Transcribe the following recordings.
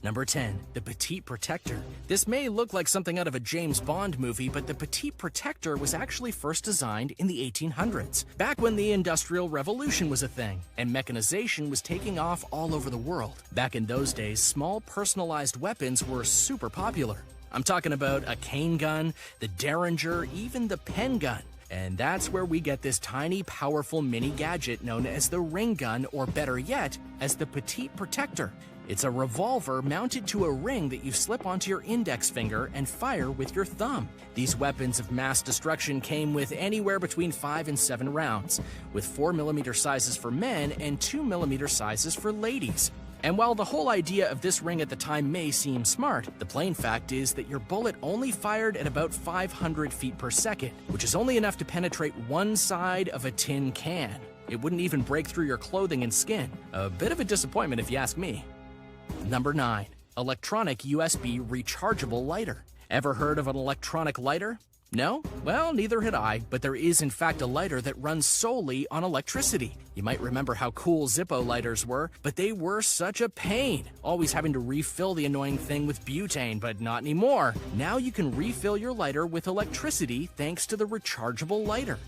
Number 10. The Petite Protector. This may look like something out of a James Bond movie, but the Petite Protector was actually first designed in the 1800s, back when the Industrial Revolution was a thing, and mechanization was taking off all over the world. Back in those days, small personalized weapons were super popular. I'm talking about a cane gun, the Derringer, even the pen gun. And that's where we get this tiny, powerful mini gadget known as the ring gun, or better yet, as the Petite Protector. It's a revolver mounted to a ring that you slip onto your index finger and fire with your thumb. These weapons of mass destruction came with anywhere between 5 and 7 rounds, with 4mm sizes for men and 2mm sizes for ladies. And while the whole idea of this ring at the time may seem smart, the plain fact is that your bullet only fired at about 500 feet per second, which is only enough to penetrate one side of a tin can. It wouldn't even break through your clothing and skin. A bit of a disappointment if you ask me. Number 9. Electronic USB rechargeable lighter. Ever heard of an electronic lighter? No? Well, neither had I, but there is in fact a lighter that runs solely on electricity. You might remember how cool Zippo lighters were, but they were such a pain, always having to refill the annoying thing with butane, but not anymore. Now you can refill your lighter with electricity thanks to the rechargeable lighter.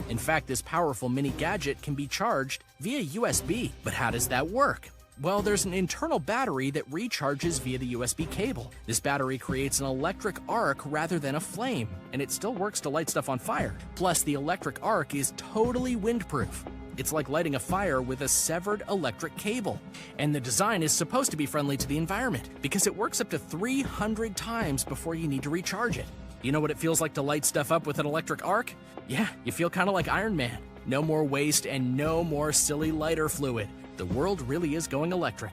In fact, this powerful mini gadget can be charged via USB. But how does that work? Well, there's an internal battery that recharges via the USB cable. This battery creates an electric arc rather than a flame, and it still works to light stuff on fire. Plus, the electric arc is totally windproof. It's like lighting a fire with a severed electric cable. And the design is supposed to be friendly to the environment because it works up to 300 times before you need to recharge it. You know what it feels like to light stuff up with an electric arc? Yeah, you feel kind of like Iron Man. No more waste and no more silly lighter fluid. The world really is going electric.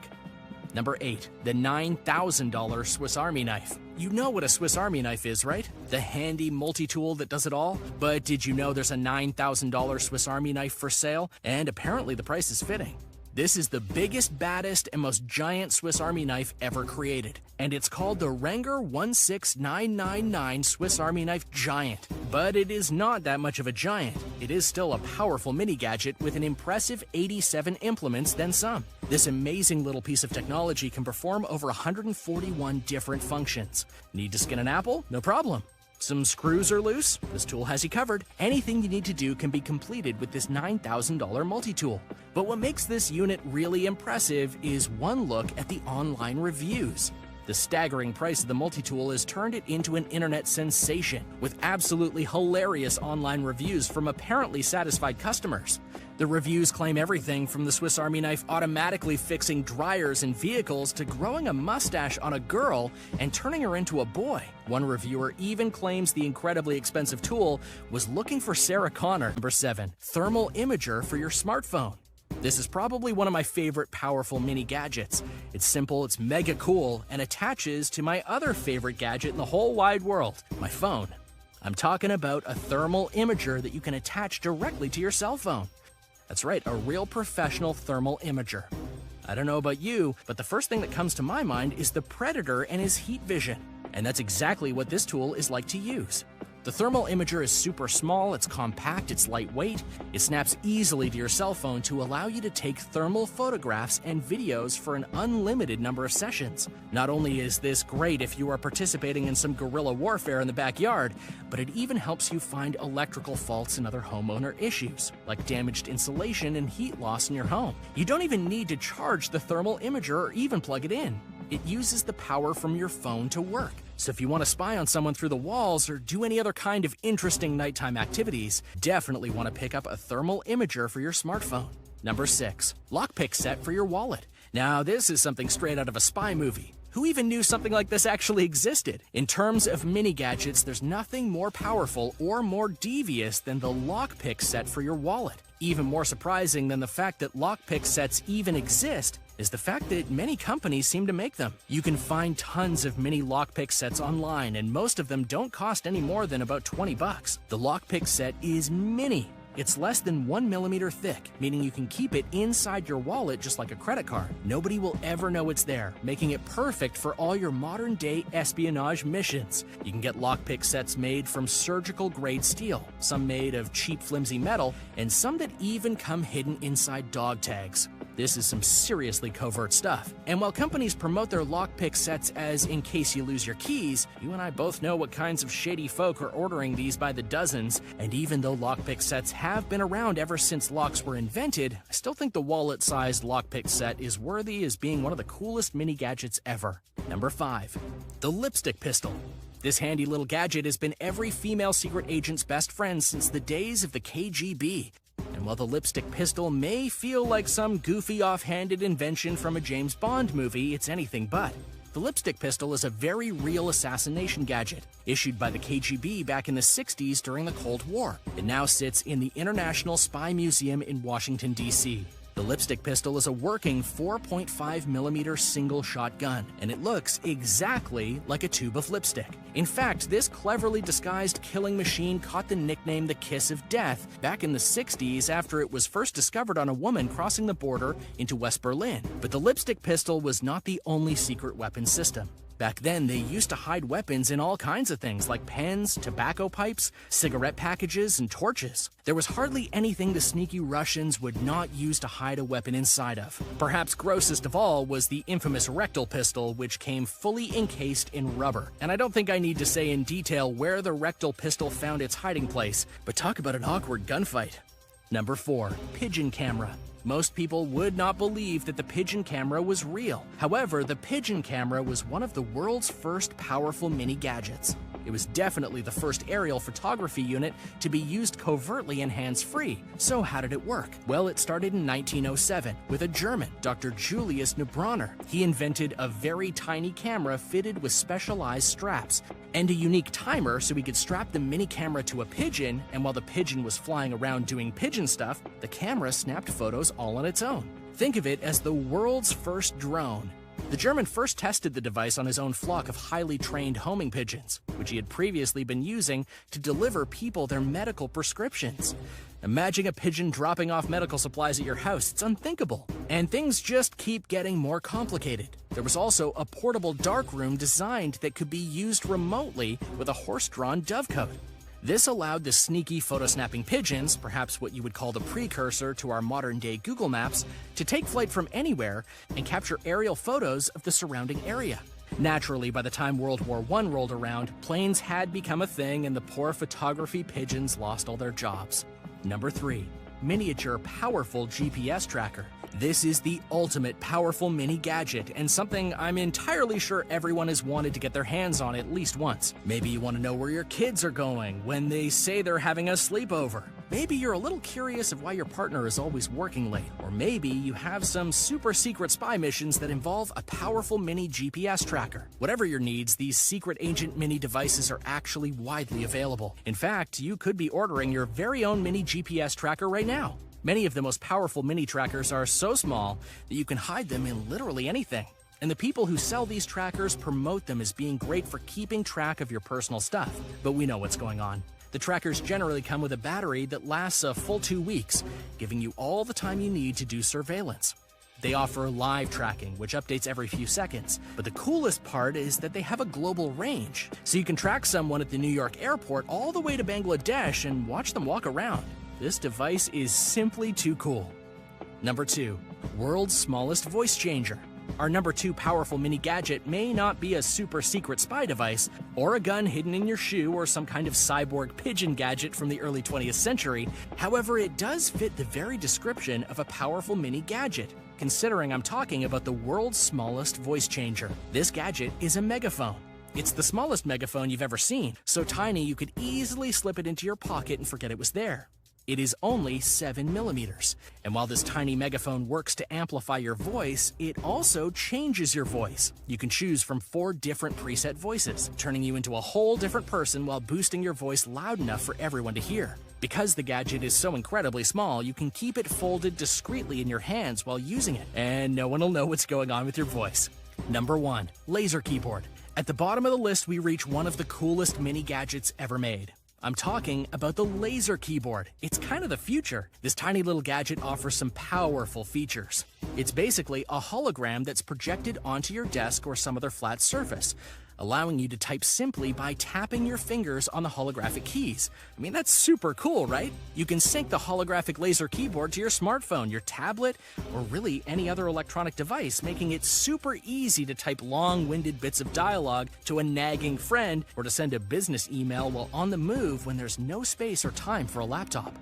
Number 8. The $9,000 Swiss Army knife. You know what a Swiss Army knife is, right? The handy multi-tool that does it all? But did you know there's a $9,000 Swiss Army knife for sale? And apparently the price is fitting. This is the biggest, baddest, and most giant Swiss Army knife ever created. And it's called the Renger 16999 Swiss Army Knife Giant. But it is not that much of a giant. It is still a powerful mini gadget with an impressive 87 implements than some. This amazing little piece of technology can perform over 141 different functions. Need to skin an apple? No problem. Some screws are loose? This tool has you covered. Anything you need to do can be completed with this $9,000 multi-tool. But what makes this unit really impressive is one look at the online reviews. The staggering price of the multi-tool has turned it into an internet sensation, with absolutely hilarious online reviews from apparently satisfied customers. The reviews claim everything from the Swiss Army knife automatically fixing dryers in vehicles to growing a mustache on a girl and turning her into a boy. One reviewer even claims the incredibly expensive tool was looking for Sarah Connor. Number 7. Thermal imager for your smartphone. This is probably one of my favorite powerful mini gadgets. It's simple, it's mega cool, and attaches to my other favorite gadget in the whole wide world, my phone. I'm talking about a thermal imager that you can attach directly to your cell phone. That's right, a real professional thermal imager. I don't know about you, but the first thing that comes to my mind is the Predator and his heat vision. And that's exactly what this tool is like to use. The thermal imager is super small, it's compact, it's lightweight. It snaps easily to your cell phone to allow you to take thermal photographs and videos for an unlimited number of sessions. Not only is this great if you are participating in some guerrilla warfare in the backyard, but it even helps you find electrical faults and other homeowner issues, like damaged insulation and heat loss in your home. You don't even need to charge the thermal imager or even plug it in. It uses the power from your phone to work. So if you want to spy on someone through the walls or do any other kind of interesting nighttime activities, definitely want to pick up a thermal imager for your smartphone. Number 6. Lockpick set for your wallet. Now this is something straight out of a spy movie. Who even knew something like this actually existed? In terms of mini gadgets, there's nothing more powerful or more devious than the lockpick set for your wallet. Even more surprising than the fact that lockpick sets even exist is the fact that many companies seem to make them. You can find tons of mini lockpick sets online, and most of them don't cost any more than about $20. The lockpick set is mini. It's less than 1 millimeter thick, meaning you can keep it inside your wallet just like a credit card. Nobody will ever know it's there, making it perfect for all your modern-day espionage missions. You can get lockpick sets made from surgical-grade steel, some made of cheap, flimsy metal, and some that even come hidden inside dog tags. This is some seriously covert stuff. And while companies promote their lockpick sets as in case you lose your keys, you and I both know what kinds of shady folk are ordering these by the dozens. And even though lockpick sets have been around ever since locks were invented, I still think the wallet-sized lockpick set is worthy as being one of the coolest mini gadgets ever. Number 5. The lipstick pistol. This handy little gadget has been every female secret agent's best friend since the days of the KGB. And while the lipstick pistol may feel like some goofy offhanded invention from a James Bond movie, it's anything but. The lipstick pistol is a very real assassination gadget, issued by the KGB back in the 60s during the Cold War. It now sits in the International Spy Museum in Washington, D.C. The lipstick pistol is a working 4.5mm single-shot gun, and it looks exactly like a tube of lipstick. In fact, this cleverly disguised killing machine caught the nickname the Kiss of Death back in the 60s after it was first discovered on a woman crossing the border into West Berlin. But the lipstick pistol was not the only secret weapon system. Back then, they used to hide weapons in all kinds of things like pens, tobacco pipes, cigarette packages, and torches. There was hardly anything the sneaky Russians would not use to hide a weapon inside of. Perhaps grossest of all was the infamous rectal pistol, which came fully encased in rubber. And I don't think I need to say in detail where the rectal pistol found its hiding place, but talk about an awkward gunfight. Number 4. Pigeon camera. Most people would not believe that the pigeon camera was real. However, the pigeon camera was one of the world's first powerful mini gadgets. It was definitely the first aerial photography unit to be used covertly and hands-free. So how did it work? Well, it started in 1907 with a German, Dr. Julius Neubronner. He invented a very tiny camera fitted with specialized straps and a unique timer so he could strap the mini camera to a pigeon, and while the pigeon was flying around doing pigeon stuff, the camera snapped photos all on its own. Think of it as the world's first drone. The German first tested the device on his own flock of highly trained homing pigeons, which he had previously been using to deliver people their medical prescriptions. Imagine a pigeon dropping off medical supplies at your house. It's unthinkable. And things just keep getting more complicated. There was also a portable darkroom designed that could be used remotely with a horse-drawn dovecote. This allowed the sneaky photo-snapping pigeons, perhaps what you would call the precursor to our modern-day Google Maps, to take flight from anywhere and capture aerial photos of the surrounding area. Naturally, by the time World War I rolled around, planes had become a thing and the poor photography pigeons lost all their jobs. Number 3. Miniature powerful GPS tracker. This is the ultimate powerful mini gadget and something I'm entirely sure everyone has wanted to get their hands on at least once. Maybe you want to know where your kids are going when they say they're having a sleepover. Maybe you're a little curious of why your partner is always working late. Or maybe you have some super secret spy missions that involve a powerful mini GPS tracker. Whatever your needs, these secret agent mini devices are actually widely available. In fact, you could be ordering your very own mini GPS tracker right now. Many of the most powerful mini trackers are so small that you can hide them in literally anything. And the people who sell these trackers promote them as being great for keeping track of your personal stuff. But we know what's going on. The trackers generally come with a battery that lasts a full 2 weeks, giving you all the time you need to do surveillance. They offer live tracking, which updates every few seconds. But the coolest part is that they have a global range. So you can track someone at the New York airport all the way to Bangladesh and watch them walk around. This device is simply too cool. Number 2. World's smallest voice changer. Our number 2 powerful mini gadget may not be a super secret spy device, or a gun hidden in your shoe, or some kind of cyborg pigeon gadget from the early 20th century. However, it does fit the very description of a powerful mini gadget, considering I'm talking about the world's smallest voice changer. This gadget is a megaphone. It's the smallest megaphone you've ever seen, so tiny you could easily slip it into your pocket and forget it was there. It is only 7mm, and while this tiny megaphone works to amplify your voice, it also changes your voice. You can choose from 4 different preset voices, turning you into a whole different person while boosting your voice loud enough for everyone to hear. Because the gadget is so incredibly small, you can keep it folded discreetly in your hands while using it, and no one will know what's going on with your voice. Number 1. Laser keyboard. At the bottom of the list, we reach one of the coolest mini gadgets ever made. I'm talking about the laser keyboard. It's kind of the future. This tiny little gadget offers some powerful features. It's basically a hologram that's projected onto your desk or some other flat surface, allowing you to type simply by tapping your fingers on the holographic keys. I mean, that's super cool, right? You can sync the holographic laser keyboard to your smartphone, your tablet, or really any other electronic device, making it super easy to type long-winded bits of dialogue to a nagging friend or to send a business email while on the move when there's no space or time for a laptop.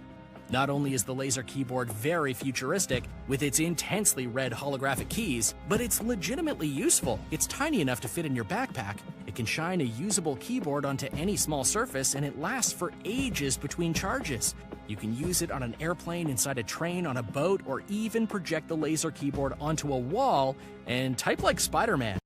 Not only is the laser keyboard very futuristic with its intensely red holographic keys, but it's legitimately useful. It's tiny enough to fit in your backpack. It can shine a usable keyboard onto any small surface, and it lasts for ages between charges. You can use it on an airplane, inside a train, on a boat, or even project the laser keyboard onto a wall and type like Spider-Man.